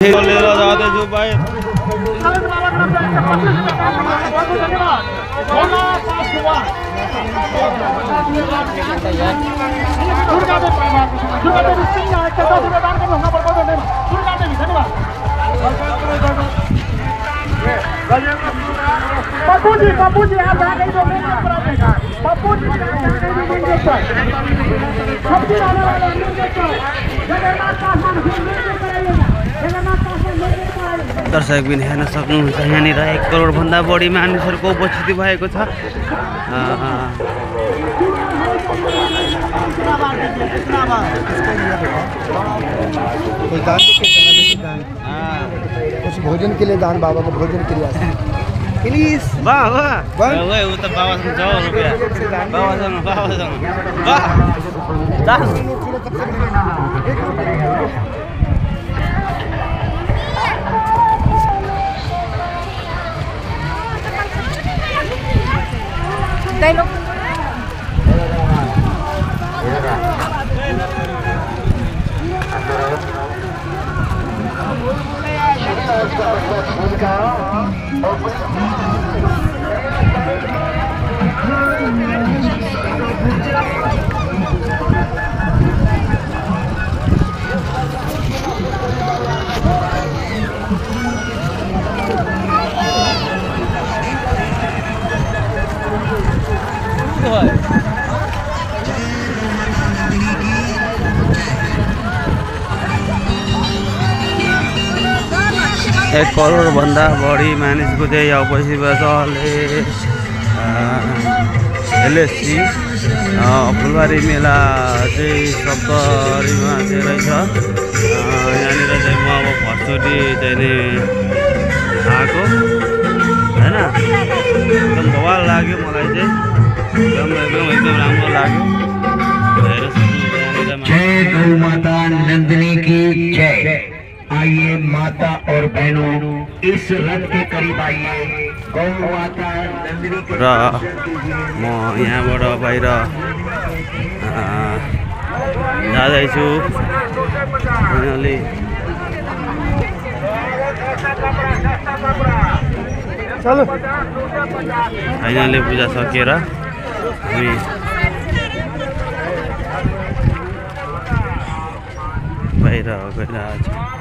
लेर जाँदैछु भाइ। पप्पू जी आप यहाँ नहीं तो पप्पू जी सब्जी वाले दर्शक पनि हेर्न सक्नुहुन्छ यहाँनिर 1 करोड भन्दा बढी मानिसहरूको उपस्थिति भएको छ। कुछ भोजन के लिए दान बाबा को भोजन के लिए प्लिज वाह वाह वाह उ त बाबासँग 100 रुपैयाँ बाबासँग एक करोड भन्दा बढी मानिसको चाहिँ उपस्थिति छ। एलएससी फुलबारी मेला चाहिँ सप्तरीमा चाहिँ रहेछ। यहाँनिर चाहिँ म अब फर्स्टचोटि चाहिँ नि आएको हैन, एकदम बवाल लाग्यो मलाई चाहिँ, एकदम राम्रो लाग्यो। हेरेर जय गौ माता नंदिनी की जय। आइए माता और बहनों इस रथ के करीब आइए। गौ माता नंदिनी के र म यहाँबाट बाहिर जाँदैछु। फाइनली पूजा सकिएर हामी बाहिर गइरहेको छौँ।